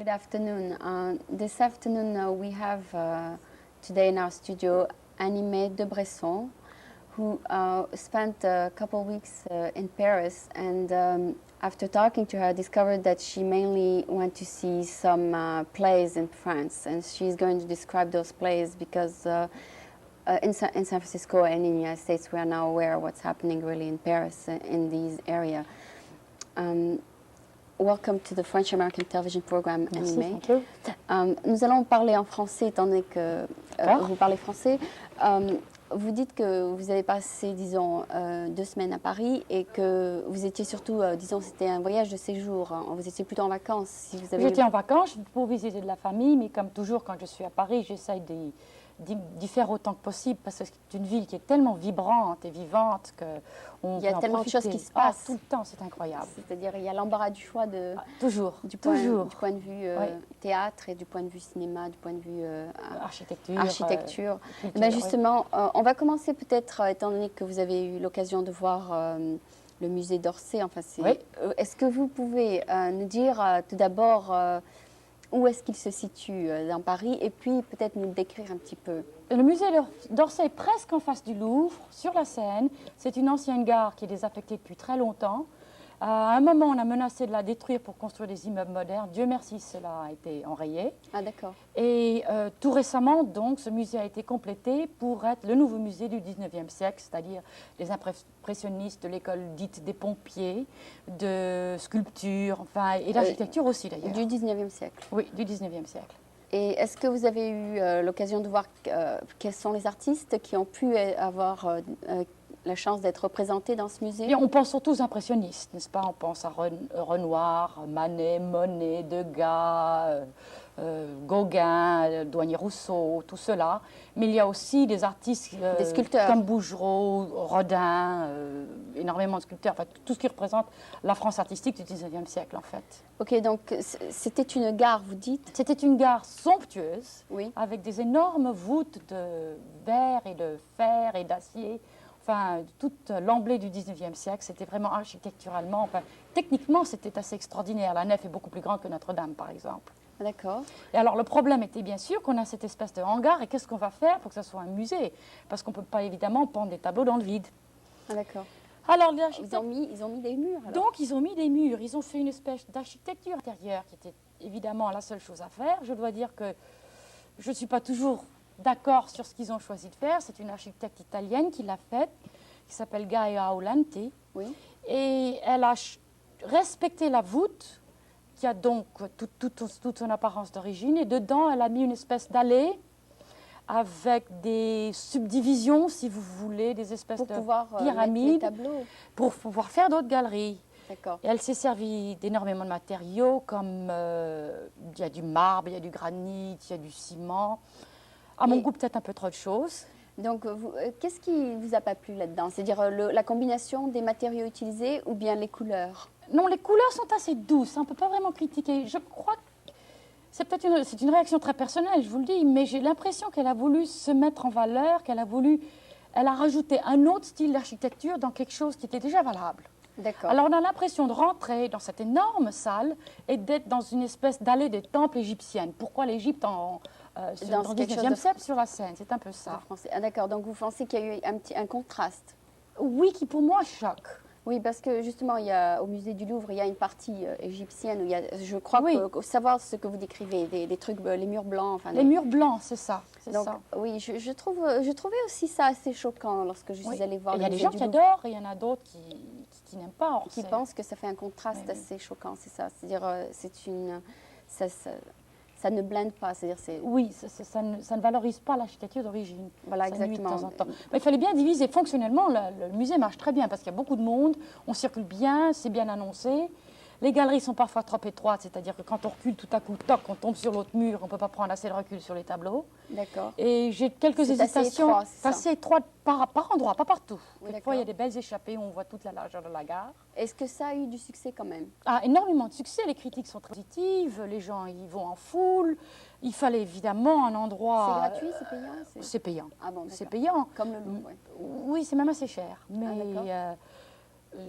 Good afternoon. This afternoon we have today in our studio Annie-May de Bresson, who spent a couple weeks in Paris, and after talking to her, I discovered that she mainly went to see some plays in France, and she's going to describe those plays because in San Francisco and in the United States we are now aware of what's happening really in Paris, in these areas. Welcome to the French American television program, Annie-May. Nous allons parler en français, étant donné que vous parlez français. Vous dites que vous avez passé, disons, 2 semaines à Paris et que vous étiez surtout, disons, c'était un voyage de séjour. Hein. Vous étiez plutôt en vacances. Si vous avez... J'étais en vacances pour visiter de la famille, mais comme toujours, quand je suis à Paris, j'essaye d'y faire autant que possible parce que c'est une ville qui est tellement vibrante et vivante qu'on il y a tellement de choses qui se passent. Tout le temps, c'est incroyable. C'est-à-dire il y a l'embarras du choix du point de vue théâtre et du point de vue cinéma, du point de vue architecture. Ben justement, on va commencer peut-être, étant donné que vous avez eu l'occasion de voir le musée d'Orsay. Enfin, est-ce que vous pouvez nous dire tout d'abord où est-ce qu'il se situe dans Paris et puis peut-être nous le décrire un petit peu? Le musée d'Orsay est presque en face du Louvre, sur la Seine. C'est une ancienne gare qui est désaffectée depuis très longtemps. À un moment, on a menacé de la détruire pour construire des immeubles modernes. Dieu merci, cela a été enrayé. Ah, d'accord. Et tout récemment, donc, ce musée a été complété pour être le nouveau musée du 19e siècle, c'est-à-dire les impressionnistes de l'école dite des pompiers, de sculpture, enfin, et d'architecture aussi d'ailleurs. Du 19e siècle. Oui, du 19e siècle. Et est-ce que vous avez eu l'occasion de voir quels sont les artistes qui ont pu avoir la chance d'être représentés dans ce musée? Et on pense surtout aux impressionnistes, n'est-ce pas? On pense à Renoir, Manet, Monet, Degas, Gauguin, Douanier-Rousseau, tout cela. Mais il y a aussi des artistes des sculpteurs comme Bouguereau, Rodin, énormément de sculpteurs, enfin, tout ce qui représente la France artistique du 19e siècle en fait. Ok, donc c'était une gare, vous dites? C'était une gare somptueuse, oui, avec des énormes voûtes de verre et de fer et d'acier. Enfin, toute l'emblée du 19e siècle, c'était vraiment architecturalement, enfin, techniquement, c'était assez extraordinaire. La nef est beaucoup plus grande que Notre-Dame, par exemple. D'accord. Et alors, le problème était bien sûr qu'on a cette espèce de hangar, et qu'est-ce qu'on va faire pour que ça soit un musée? Parce qu'on ne peut pas, évidemment, pendre des tableaux dans le vide. Ah, d'accord. Alors, ils ont mis des murs, alors. Donc, ils ont mis des murs. Ils ont fait une espèce d'architecture intérieure qui était évidemment la seule chose à faire. Je dois dire que je ne suis pas toujours d'accord sur ce qu'ils ont choisi de faire. C'est une architecte italienne qui l'a faite, qui s'appelle Gaia Aulanti. Oui. Et elle a respecté la voûte, qui a donc toute son apparence d'origine. Et dedans, elle a mis une espèce d'allée avec des subdivisions, si vous voulez, des espèces de pyramides, pour pouvoir faire d'autres galeries. D'accord. Et elle s'est servie d'énormément de matériaux, comme il y a du marbre, il y a du granit, il y a du ciment. À mon goût, peut-être un peu trop de choses. Donc, qu'est-ce qui ne vous a pas plu là-dedans? C'est-à-dire la combinaison des matériaux utilisés ou bien les couleurs? Non, les couleurs sont assez douces, on ne peut pas vraiment critiquer. Je crois que c'est peut-être une réaction très personnelle, je vous le dis, mais j'ai l'impression qu'elle a voulu se mettre en valeur, elle a rajouté un autre style d'architecture dans quelque chose qui était déjà valable. D'accord. Alors, on a l'impression de rentrer dans cette énorme salle et d'être dans une espèce d'allée des temples égyptiennes. Pourquoi l'Égypte dans le 19e siècle sur la Seine? C'est un peu ça. Ah, d'accord, donc vous pensez qu'il y a eu un contraste? Oui, qui pour moi choque. Oui, parce que justement, au musée du Louvre, il y a une partie égyptienne où il y a, je crois, savoir ce que vous décrivez, des trucs, les murs blancs. Enfin, les murs blancs, c'est ça. Donc, ça. Oui, je trouvais aussi ça assez choquant lorsque je suis allée voir le musée du Louvre. Il y a des gens qui adorent et il y en a d'autres qui n'aiment pas Orsay. Qui pensent que ça fait un contraste assez choquant, c'est ça. C'est-à-dire, ça ne blende pas. Oui, ça ne valorise pas l'architecture d'origine. Voilà, ça exactement. Nuit de temps en temps. Mais il fallait bien diviser. Fonctionnellement, le musée marche très bien parce qu'il y a beaucoup de monde, on circule bien, c'est bien annoncé. Les galeries sont parfois trop étroites, c'est-à-dire que quand on recule tout à coup, toc, on tombe sur l'autre mur, on ne peut pas prendre assez de recul sur les tableaux. D'accord. Et j'ai quelques hésitations. C'est assez étroit par endroit, pas partout. Oui, Quelquefois, il y a des belles échappées où on voit toute la largeur de la gare. Est-ce que ça a eu du succès quand même? Ah, énormément de succès, les critiques sont très positives, les gens y vont en foule. Il fallait évidemment un endroit... C'est gratuit, c'est payant? C'est payant. Ah bon, c'est payant. Comme le Louvre, oui. Oui, c'est même assez cher. Mais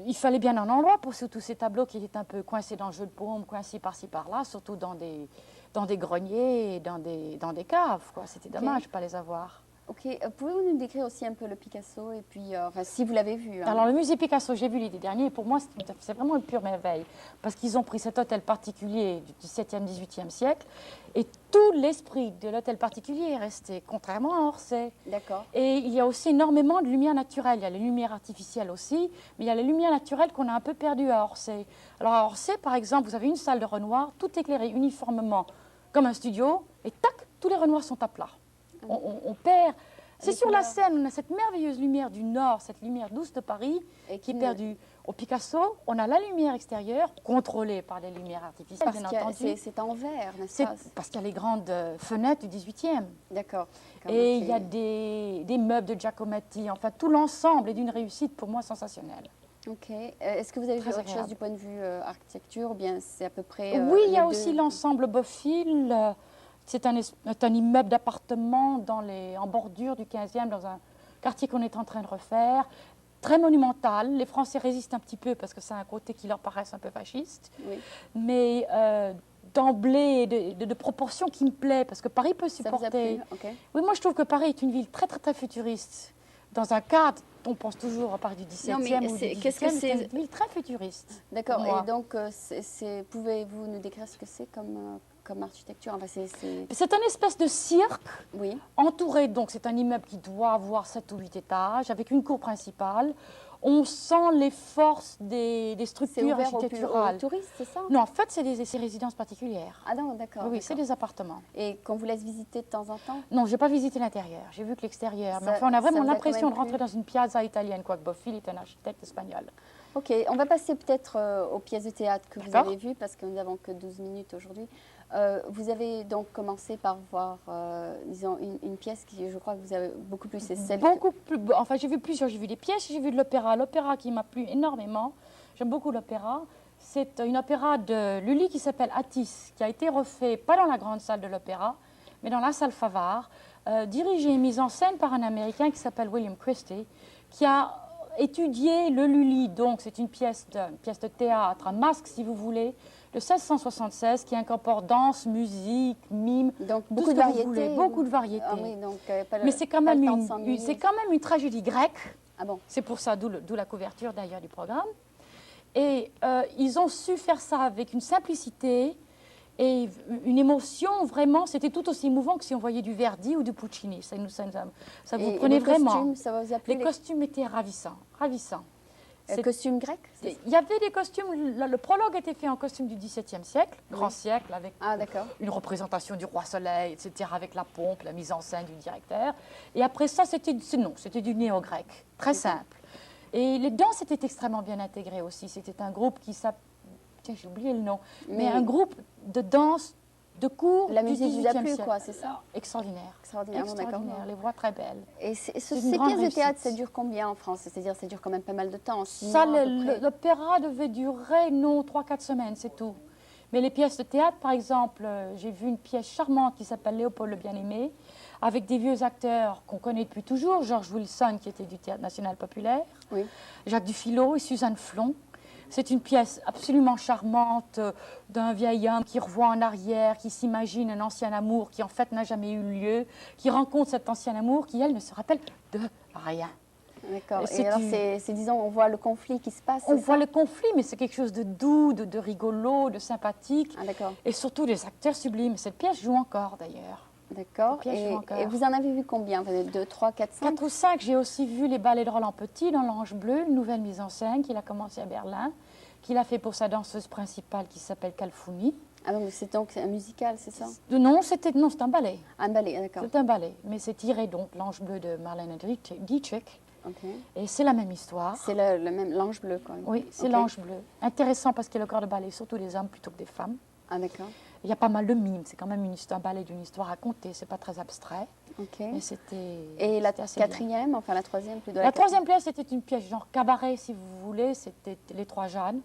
il fallait bien un endroit pour tous ces tableaux qui étaient un peu coincés dans le jeu de paume, coincés par-ci par-là, surtout dans des greniers et dans des caves, quoi. C'était dommage de ne pas les avoir. Ok, pouvez-vous nous décrire aussi un peu le Picasso et puis, enfin, si vous l'avez vu, hein. Alors le musée Picasso, j'ai vu l'été dernier, et pour moi c'est vraiment une pure merveille, parce qu'ils ont pris cet hôtel particulier du XVIIe, XVIIIe siècle, et tout l'esprit de l'hôtel particulier est resté, contrairement à Orsay. D'accord. Et il y a aussi énormément de lumière naturelle, il y a les lumières artificielles aussi, mais il y a les lumières naturelles qu'on a un peu perdues à Orsay. Alors à Orsay, par exemple, vous avez une salle de Renoir, tout éclairé uniformément comme un studio, et tac, tous les Renoirs sont à plat. On perd. C'est sur la scène, on a cette merveilleuse lumière du Nord, cette lumière douce de Paris, qui est perdue. Au Picasso, on a la lumière extérieure, contrôlée par les lumières artificielles, bien entendu. C'est en verre, n'est-ce pas? Parce qu'il y a les grandes fenêtres du 18e. D'accord. Et il y a des meubles de Giacometti. Enfin, tout l'ensemble est d'une réussite pour moi sensationnelle. Ok. Est-ce que vous avez vu Très autre chose agréable. du point de vue architecture ou bien c'est à peu près Oui, il y a les aussi deux? l'ensemble Bofill. C'est un immeuble d'appartements en bordure du 15e, dans un quartier qu'on est en train de refaire. Très monumental. Les Français résistent un petit peu parce que c'est un côté qui leur paraisse un peu fasciste. Oui. Mais d'emblée, de proportions qui me plaît, parce que Paris peut Ça vous a supporter. plu? Ok. Oui, moi je trouve que Paris est une ville très très très futuriste. Dans un cadre, on pense toujours à Paris du 17e Non, mais ou du 18e, qu'est-ce que c'est c'est? une ville très futuriste. D'accord. pour moi. Et donc, pouvez-vous nous décrire ce que c'est comme architecture? Enfin, C'est un espèce de cirque oui. entouré, donc c'est un immeuble qui doit avoir 7 ou 8 étages, avec une cour principale. On sent les forces des C'est structures ouvert aux architecturales. touristes, c'est ça? Non, en fait, c'est des résidences particulières. Ah non, d'accord. Oui, c'est d'accord. des appartements. Et qu'on vous laisse visiter de temps en temps? Non, je n'ai pas visité l'intérieur, j'ai vu que l'extérieur. Mais Ça- enfin, on a ça vraiment vous a quand l'impression même de rentrer plu? dans une piazza italienne, quoique Bofill est un architecte espagnol. Ok, on va passer peut-être aux pièces de théâtre que vous D'accord. avez vues, parce que nous n'avons que 12 minutes aujourd'hui. Vous avez donc commencé par voir, disons, une pièce qui, je crois que vous avez beaucoup plu, c'est celle Beaucoup plus. Enfin, j'ai vu plusieurs. J'ai vu des pièces, j'ai vu de l'opéra. L'opéra qui m'a plu énormément. J'aime beaucoup l'opéra. C'est une opéra de Lully qui s'appelle Attis, qui a été refait, pas dans la grande salle de l'opéra, mais dans la salle Favart, dirigée et mise en scène par un Américain qui s'appelle William Christie, qui a étudié le Lully. Donc, c'est une pièce de théâtre, un masque, si vous voulez, de 1676, qui incorpore danse, musique, mime, donc tout beaucoup ce de que vous variétés. voulez, beaucoup de variétés. Ah oui, donc Mais c'est quand pas même le temps de s'ennuyer. une tragédie grecque. Ah bon, C'est pour ça, d'où la couverture d'ailleurs du programme. Et ils ont su faire ça avec une simplicité et une émotion, vraiment, c'était tout aussi émouvant que si on voyait du Verdi ou du Puccini. Ça vous et prenait les vraiment. costumes, ça va vous appeler Les costumes étaient ravissants, ravissants. costumes grecs? Il y avait des costumes, le prologue était fait en costume du XVIIe siècle, grand siècle, avec Ah d'accord. une représentation du roi soleil, etc., avec la pompe, la mise en scène du directeur. Et après ça, c'était du néo-grec, très simple. Et les danses étaient extrêmement bien intégrées aussi. C'était un groupe qui s'appelait, tiens, j'ai oublié le nom, mais un groupe de danse de cours La du musique vous a 18e plu, siècle. quoi, c'est ça? Extraordinaire. Extraordinairement, d'accord. Extraordinaire, les voix très belles. Et une ces grande pièces de théâtre, réussite. ça dure combien en France? C'est-à-dire, ça dure quand même pas mal de temps. 6 Ça, mois, à peu près. l'opéra devait durer, non, 3-4 semaines, c'est tout. Mais les pièces de théâtre, par exemple, j'ai vu une pièce charmante qui s'appelle Léopold le Bien-Aimé, avec des vieux acteurs qu'on connaît depuis toujours, George Wilson, qui était du Théâtre National Populaire, Oui. Jacques Dufilot et Suzanne Flon. C'est une pièce absolument charmante d'un vieil homme qui revoit en arrière, qui s'imagine un ancien amour qui en fait n'a jamais eu lieu, qui rencontre cet ancien amour qui, elle, ne se rappelle de rien. D'accord. Et Et alors, disons, on voit le conflit qui se passe. On c'est voit ça? le conflit, mais c'est quelque chose de doux, de rigolo, de sympathique. Ah d'accord. Et surtout des acteurs sublimes. Cette pièce joue encore d'ailleurs. D'accord. Les pièces jouent encore. Et vous en avez vu combien? 2, 3, 4, 5? 4 ou 5, j'ai aussi vu les ballets de Roland Petit dans L'Ange Bleu, une nouvelle mise en scène qu'il a commencé à Berlin, qu'il a fait pour sa danseuse principale qui s'appelle Kalfouni. Ah donc c'est un musical, c'est ça? Non, c'est un ballet. Un ballet, d'accord. C'est un ballet, mais c'est tiré donc L'Ange Bleu de Marlène Dietrich. Ok. Et c'est la même histoire. C'est le même, l'ange bleu, quand même. Oui, c'est Ok. L'Ange Bleu. Intéressant parce qu'il y a le corps de ballet, surtout des hommes plutôt que des femmes. Ah d'accord. Il y a pas mal de mimes, c'est quand même un ballet d'une histoire racontée, c'est pas très abstrait. Ok. Mais c'était. Et la c'était assez bien. quatrième, enfin la troisième plutôt. La troisième pièce, c'était une pièce genre cabaret, si vous voulez, c'était Les Trois Jeannes.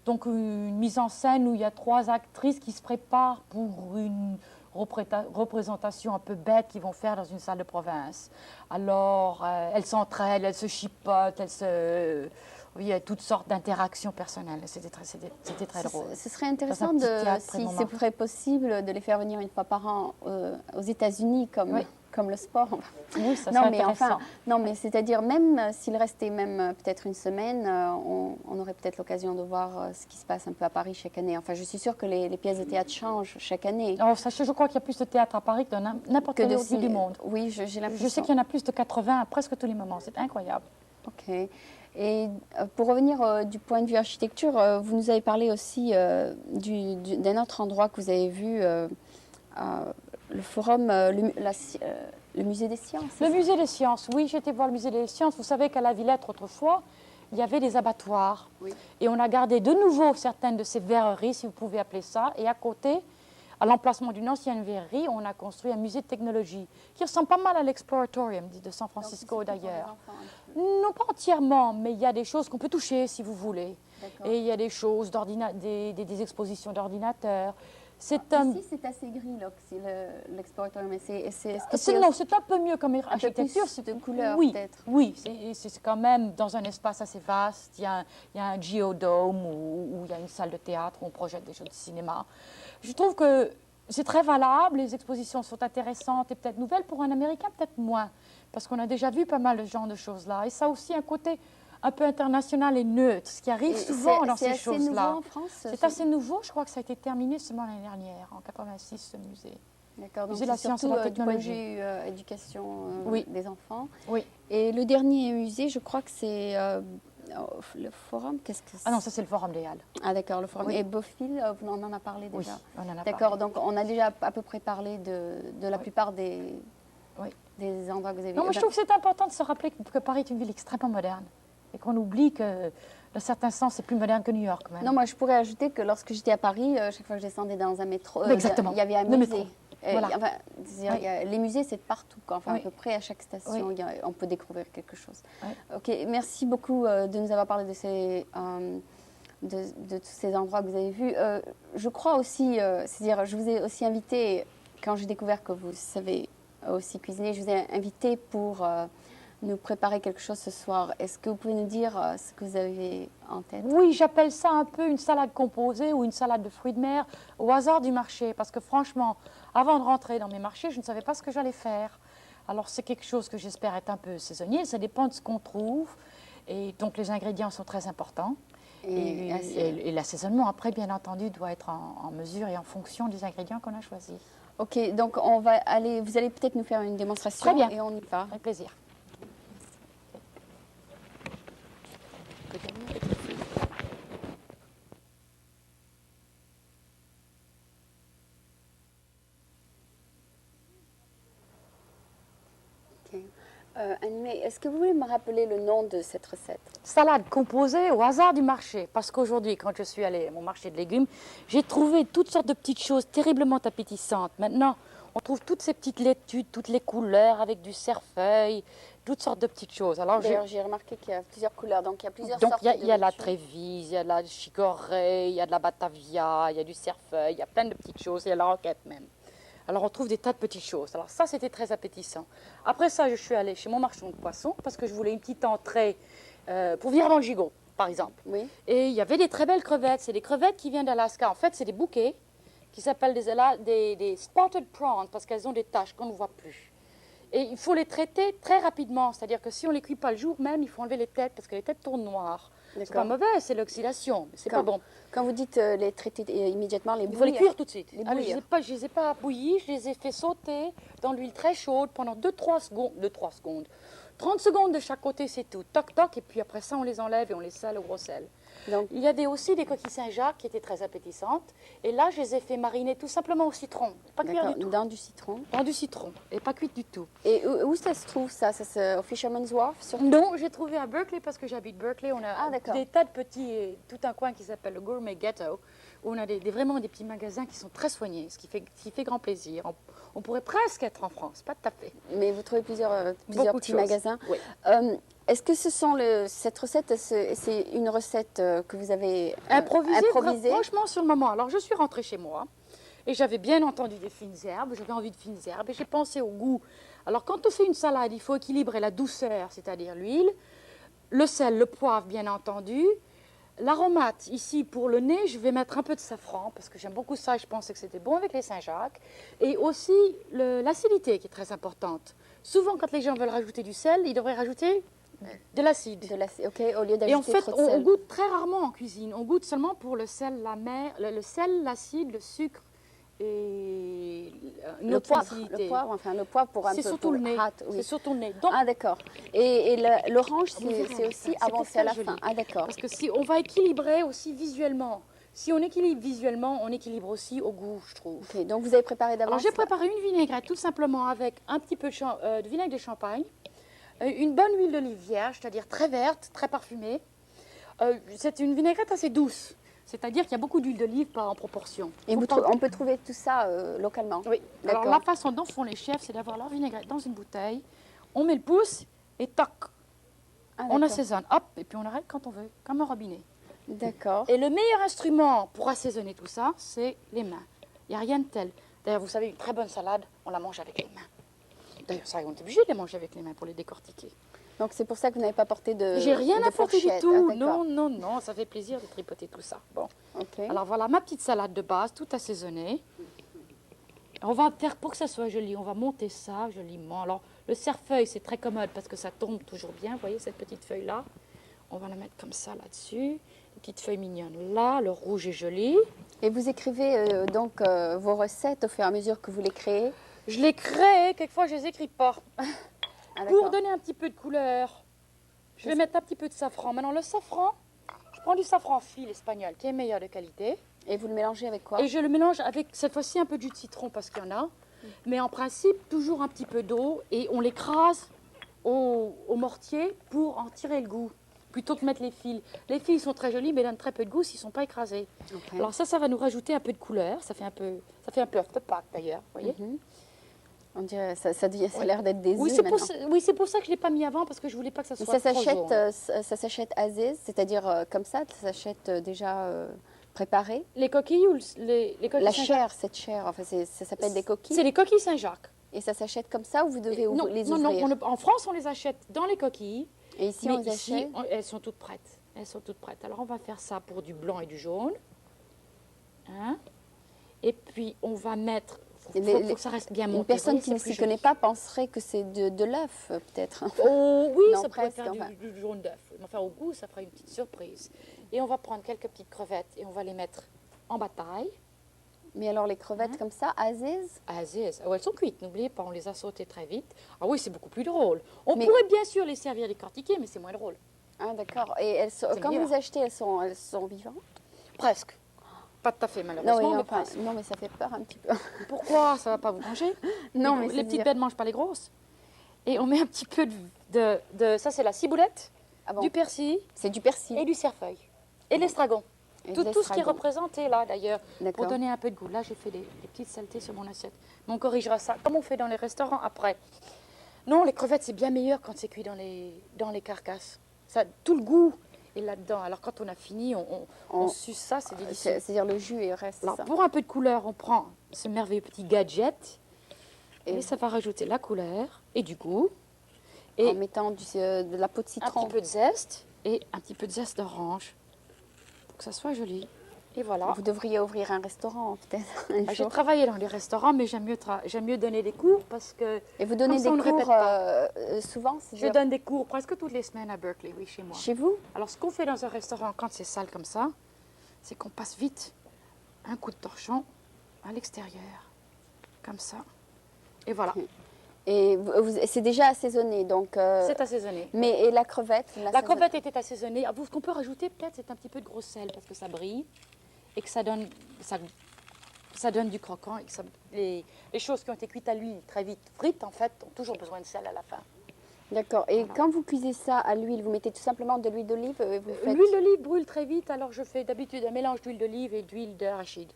Donc une mise en scène où il y a 3 actrices qui se préparent pour une représentation un peu bête qu'ils vont faire dans une salle de province. Alors, elles s'entraident, elles se chipotent, il y a toutes sortes d'interactions personnelles. C'était très drôle. Ce serait intéressant, petit théâtre très si moment. c'est serait possible, de les faire venir une fois par an aux États-Unis, Oui. comme le sport. Oui, ça Non, serait mais intéressant. enfin, non, mais c'est-à-dire, même s'il restait même peut-être une semaine, on aurait peut-être l'occasion de voir ce qui se passe un peu à Paris chaque année. Enfin, je suis sûre que les pièces de théâtre changent chaque année. Alors, sachez, je crois qu'il y a plus de théâtre à Paris que dans n'importe quel autre lieu du monde. Oui, j'ai l'impression. Je sais qu'il y en a plus de 80 à presque tous les moments. C'est incroyable. Ok. Et pour revenir du point de vue architecture, vous nous avez parlé aussi d'un autre endroit que vous avez vu, le forum, le musée des sciences. Le musée des sciences, oui, j'étais voir le musée des sciences. Vous savez qu'à la Villette, autrefois, il y avait des abattoirs. Oui. Et on a gardé de nouveau certaines de ces verreries, si vous pouvez appeler ça. Et à côté, à l'emplacement d'une ancienne verrerie, on a construit un musée de technologie qui ressemble pas mal à l'Exploratorium de San Francisco d'ailleurs. Non, pas entièrement, mais il y a des choses qu'on peut toucher si vous voulez. Et il y a des choses, des expositions d'ordinateurs. Ici, c'est assez gris, l'Exploratorium. C'est un peu mieux comme architecture. Un peu plus de couleurs, oui, peut-être. Oui, c'est quand même dans un espace assez vaste. Il y a un geodome où il y a une salle de théâtre où on projette des choses de cinéma. Je trouve que c'est très valable, les expositions sont intéressantes et peut-être nouvelles. Pour un Américain, peut-être moins, parce qu'on a déjà vu pas mal de ce genre de choses-là. Et ça a aussi un côté un peu international et neutre, ce qui arrive souvent dans ces choses-là. C'est assez nouveau en France? C'est assez nouveau, je crois que ça a été terminé seulement l'année dernière, en 86, ce musée. D'accord, donc Musée de la science et de la technologie. Du point de vue éducation Oui. des enfants. Oui. Et le dernier musée, je crois que c'est le forum. Qu'est-ce que c'est? Ah non, ça c'est le Forum des Halles. Ah d'accord, le forum. Oui. Et Beaufil, on en a parlé déjà. Oui, on en a parlé. D'accord, donc on a déjà à peu près parlé de la plupart des endroits que vous avez vus. Non, mais je trouve que c'est important de se rappeler que Paris est une ville extrêmement moderne et qu'on oublie que, dans certains sens, c'est plus moderne que New York même. Non, moi je pourrais ajouter que lorsque j'étais à Paris, chaque fois que je descendais dans un métro, Exactement. il y avait un Le musée. métro. Voilà. Enfin, les musées, c'est partout. Enfin, Oui. à peu près à chaque station, Oui. on peut découvrir quelque chose. Oui. Ok, merci beaucoup de nous avoir parlé de tous ces endroits que vous avez vus. Je crois aussi, c'est-à-dire, je vous ai aussi invité, quand j'ai découvert que vous savez aussi cuisiner, je vous ai invité pour nous préparer quelque chose ce soir. Est-ce que vous pouvez nous dire ce que vous avez en tête? Oui, j'appelle ça un peu une salade composée ou une salade de fruits de mer au hasard du marché. Parce que franchement, avant de rentrer dans mes marchés, je ne savais pas ce que j'allais faire. Alors c'est quelque chose que j'espère être un peu saisonnier. Ça dépend de ce qu'on trouve. Et donc les ingrédients sont très importants. Et l'assaisonnement, après, bien entendu, doit être en mesure et en fonction des ingrédients qu'on a choisis. Ok, donc vous allez peut-être nous faire une démonstration. Très bien. Et on y va. Avec plaisir. Ok. Animé, est-ce que vous voulez me rappeler le nom de cette recette? Salade composée au hasard du marché. Parce qu'aujourd'hui, quand je suis allée à mon marché de légumes, j'ai trouvé toutes sortes de petites choses terriblement appétissantes. Maintenant, on trouve toutes ces petites laitues, toutes les couleurs avec du cerfeuil, toutes sortes de petites choses. Alors, D'ailleurs, j'ai remarqué qu'il y a plusieurs couleurs, donc il y a plusieurs donc sortes il y a de la laitue. Trévise, il y a la chicorée, il y a de la batavia, il y a du cerfeuil, il y a plein de petites choses, il y a la roquette même. Alors on trouve des tas de petites choses. Alors ça, c'était très appétissant. Après ça, je suis allée chez mon marchand de poissons parce que je voulais une petite entrée pour venir avant le gigot, par exemple. Oui. Et il y avait des très belles crevettes. C'est des crevettes qui viennent d'Alaska. En fait, c'est des bouquets qui s'appellent des spotted prawns parce qu'elles ont des taches qu'on ne voit plus. Et il faut les traiter très rapidement. C'est-à-dire que si on ne les cuit pas le jour même, il faut enlever les têtes parce que les têtes tournent noires. C'est pas mauvais, c'est l'oxydation, mais c'est pas bon. Quand vous dites les traiter immédiatement, les Il faut les bouillir. cuire tout de suite. Les Alors, bouillir. je ne les ai pas bouillis, je les ai fait sauter dans l'huile très chaude pendant 2-3 secondes. 2-3 secondes. 30 secondes de chaque côté, c'est tout. Toc, toc, et puis après ça, on les enlève et on les sale au gros sel. Donc, Il y a aussi des coquilles Saint-Jacques qui étaient très appétissantes. Et là, je les ai fait mariner tout simplement au citron. Pas cuire d'accord, du tout. dans du citron. Dans du citron. Et pas cuite du tout. Et où ça se trouve, ça au Fisherman's Wharf Non, j'ai trouvé à Berkeley parce que j'habite Berkeley. On a d'accord. des tas de petits, tout un coin qui s'appelle le Gourmet Ghetto, où on a vraiment des petits magasins qui sont très soignés, ce qui fait grand plaisir. On pourrait presque être en France, pas tout à fait. Mais vous trouvez plusieurs Beaucoup de petits choses. magasins. Oui. Est-ce que cette recette, c'est une recette que vous avez Improvisée, franchement, sur le moment. Alors, je suis rentrée chez moi et j'avais bien entendu des fines herbes, j'avais envie de fines herbes et j'ai pensé au goût. Alors, quand on fait une salade, il faut équilibrer la douceur, c'est-à-dire l'huile, le sel, le poivre, bien entendu. L'aromate, ici, pour le nez, je vais mettre un peu de safran, parce que j'aime beaucoup ça et je pensais que c'était bon avec les Saint-Jacques. Et aussi l'acidité qui est très importante. Souvent, quand les gens veulent rajouter du sel, ils devraient rajouter de l'acide. Ok, au lieu Et en d'ajouter fait, trop de on sel. goûte très rarement en cuisine. On goûte seulement pour le sel, la mer, le sel, l'acide, le sucre et une autre facilité. Le poivre pour un peu. C'est surtout pour le nez. hâte, oui. C'est surtout le nez. Donc, Ah d'accord. Et l'orange, vous verrez, c'est aussi c'est pour avancé ça à la que je fin. lis. Ah d'accord. parce que si on va équilibrer aussi visuellement. Si on équilibre visuellement, on équilibre aussi au goût, je trouve. Ok, donc vous avez préparé d'avance. Alors j'ai préparé une vinaigrette tout simplement avec un petit peu de vinaigre de champagne, une bonne huile d'olive vierge, c'est-à-dire très verte, très parfumée. C'est une vinaigrette assez douce, c'est-à-dire qu'il y a beaucoup d'huile d'olive pas en proportion. Et on peut trouver tout ça localement. Oui. Alors D'accord. la façon dont font les chefs, c'est d'avoir leur vinaigrette dans une bouteille, on met le pouce et toc, Ah, on d'accord. assaisonne, hop, et puis on arrête quand on veut, comme un robinet. D'accord. Et le meilleur instrument pour assaisonner tout ça, c'est les mains. Il n'y a rien de tel. D'ailleurs, vous savez, une très bonne salade, on la mange avec les mains. D'ailleurs, ça, on est obligé de les manger avec les mains pour les décortiquer. Donc c'est pour ça que vous n'avez pas porté de. J'ai rien de apporté du fourchette. tout. Ah, d'accord. Non, ça fait plaisir de tripoter tout ça. Bon. Ok. Alors voilà ma petite salade de base, tout assaisonnée. On va faire pour que ça soit joli, on va monter ça joliment. Alors le cerfeuil, c'est très commode parce que ça tombe toujours bien. Vous voyez cette petite feuille-là? On va la mettre comme ça là-dessus. Une petite feuille mignonne là, le rouge est joli. Et vous écrivez donc vos recettes au fur et à mesure que vous les créez. Je les crée, quelquefois je les écris pas. Ah, Pour d'accord. donner un petit peu de couleur, je vais mettre un petit peu de safran. Maintenant le safran, je prends du safran fil espagnol qui est meilleur de qualité. Et vous le mélangez avec quoi? Et je le mélange avec cette fois-ci un peu de jus de citron parce qu'il y en a. Mais en principe, toujours un petit peu d'eau et on l'écrase au mortier pour en tirer le goût. Plutôt que mettre les fils. Les fils sont très jolis mais donnent très peu de goût s'ils ne sont pas écrasés. Ok. Alors ça va nous rajouter un peu de couleur. Ça fait un peu œuf de Pâques d'ailleurs, vous voyez. Mhm. On dirait ça a l'air d'être des Oui, œufs c'est maintenant. pour ça que je ne l'ai pas mis avant parce que je ne voulais pas que ça Mais soit ça trop jaune. s'achète Aziz, c'est-à-dire comme ça s'achète déjà préparé. Les coquilles ou les coquilles La Saint-Jacques? chair, cette chair, enfin ça s'appelle des coquilles. C'est les coquilles Saint-Jacques. Et ça s'achète comme ça ou vous devez Non, les non, ouvrir? en France, on les achète dans les coquilles. Et ici, mais on les ici, achète. elles sont toutes prêtes. Elles sont toutes prêtes. Alors, on va faire ça pour du blanc et du jaune. Hein? Et puis, on va mettre... Il faut que ça reste bien monté. Une personne Vous qui voyez, ne c'est s'y plus connaît joli. pas penserait que c'est de l'œuf, peut-être. Oh, oui, Non, ça pourrait presque, faire enfin. du jaune d'œuf. Mais enfin, au goût, ça fera une petite surprise. Et on va prendre quelques petites crevettes et on va les mettre en bataille. Mais alors, les crevettes comme ça, Aziz, Aziz. Oh, elles sont cuites, n'oubliez pas, on les a sautées très vite. Ah oui, c'est beaucoup plus drôle. On Mais- pourrait bien sûr les servir décortiquées, mais c'est moins drôle. ah, d'accord. Et quand meilleur. vous achetez, elles sont vivantes? Presque. Pas tout à fait, Non, malheureusement, mais, mais enfin, presque. non, mais ça fait peur un petit peu. Pourquoi? Ça va pas vous manger? Non, les, mais les c'est petites dire- bêtes ne mangent pas les grosses. Et on met un petit peu ça c'est la ciboulette, Ah bon, du persil c'est du persil. et du cerfeuil. Et l'estragon. Et de Tout ce qui est l'estragon. représenté là d'ailleurs, pour D'accord. donner un peu de goût. Là j'ai fait des petites saletés sur mon assiette. Mais on corrigera ça, comme on fait dans les restaurants après. Non, les crevettes c'est bien meilleur quand c'est cuit dans les carcasses. Ça, tout le goût est là-dedans. Alors quand on a fini, on suce ça, c'est délicieux. C'est-à-dire le jus et reste Alors ça. pour un peu de couleur, on prend ce merveilleux petit gadget. Et Et ça va rajouter la couleur et du goût. En Et mettant de la peau de un citron. petit peu de zeste et un petit peu de zeste d'orange pour que ça soit joli. Et voilà. Vous devriez ouvrir un restaurant, peut-être, un J'ai jour. travaillé dans les restaurants, mais j'aime mieux donner des cours parce que Et vous donnez comme ça, des on ne répète cours pas. souvent, je c'est-à-dire donne des cours presque toutes les semaines à Berkeley, oui, chez moi. chez vous? Alors, ce qu'on fait dans un restaurant quand c'est sale comme ça, c'est qu'on passe vite un coup de torchon à l'extérieur, comme ça. Et voilà, Et c'est déjà assaisonné, donc. c'est assaisonné. Mais et la crevette? La crevette était assaisonnée. Ah, ce qu'on peut rajouter peut-être, c'est un petit peu de gros sel parce que ça brille et que ça donne du croquant. Et que les choses qui ont été cuites à l'huile très vite, frites en fait, ont toujours besoin de sel à la fin. D'accord. Et Voilà. quand vous cuisez ça à l'huile, vous mettez tout simplement de l'huile d'olive et vous faites. L'huile d'olive brûle très vite, alors je fais d'habitude un mélange d'huile d'olive et d'huile d'arachide.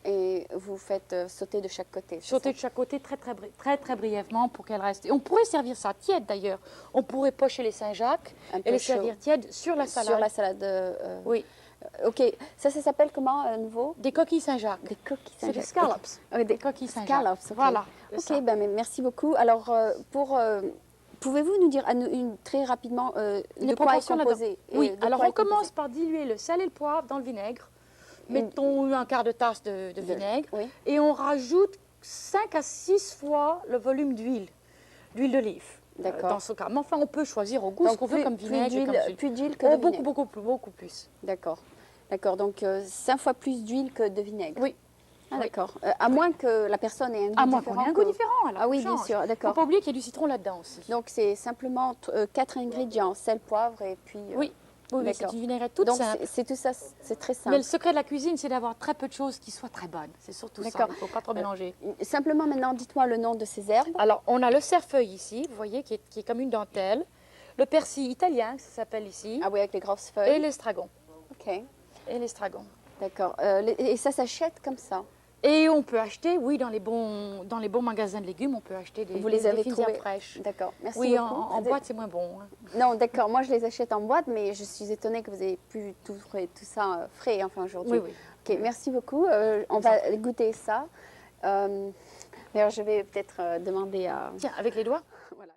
Et vous faites sauter de chaque côté. c'est Sauter ça de chaque côté très brièvement pour qu'elle reste. Et on pourrait servir ça tiède d'ailleurs. On pourrait pocher les Saint-Jacques Un et peu les chaud. servir tièdes sur la salade. Sur la salade. Oui, Ok. Ça s'appelle comment à nouveau? des coquilles Saint-Jacques. Des coquilles C'est des Saint-Jacques. scallops. Ok. Des coquilles Saint-Jacques. Scallops. Ok. Voilà. c'est ça. Ok. Ben, merci beaucoup. Alors pour Pouvez-vous nous dire très rapidement Les de quoi est proportions là-dedans. composé et Oui, de alors quoi on est composé? commence par diluer le sel et le poivre dans le vinaigre. Mettons un quart de tasse de vinaigre. Oui, Et on rajoute 5 à 6 fois le volume d'huile d'olive. d'accord. Dans ce cas. Mais enfin, on peut choisir au goût ce Donc qu'on veut comme vinaigre. et comme huile. plus d'huile que Oh, de beaucoup, vinaigre. beaucoup plus. D'accord. D'accord, donc 5 fois plus d'huile que de vinaigre. Oui. Ah, Oui. d'accord. À moins que la personne ait un goût À moins différent. qu'on ait un goût différent. Alors Ah on oui, bien change. sûr, Il ne faut d'accord. pas oublier qu'il y a du citron là-dedans aussi. Donc c'est simplement 4 ingrédients, sel, poivre et puis... Oui, oui, c'est d'accord. une vinaigrette toute Donc simple. c'est tout ça, c'est très simple. Mais le secret de la cuisine, c'est d'avoir très peu de choses qui soient très bonnes. C'est surtout ça. D'accord. Il ne faut pas trop mélanger. Simplement maintenant, dites-moi le nom de ces herbes. Alors, on a le cerfeuil ici, vous voyez, qui est comme une dentelle. Le persil italien, ça s'appelle ici. Ah oui, avec les grosses Et feuilles. l'estragon. Ok, Et l'estragon. d'accord. Et ça s'achète comme ça. Et on peut acheter, oui, dans les bons magasins de légumes, on peut acheter des, Vous les des avez fines herbes trouvées. fraîches. D'accord, merci Oui, beaucoup. en boîte, c'est moins bon. Hein. Non, d'accord, moi je les achète en boîte, mais je suis étonnée que vous ayez pu tout ça frais enfin, aujourd'hui. Oui, oui. Ok, merci beaucoup. On va goûter ça. D'ailleurs, je vais peut-être demander à... Tiens, avec les doigts. Voilà.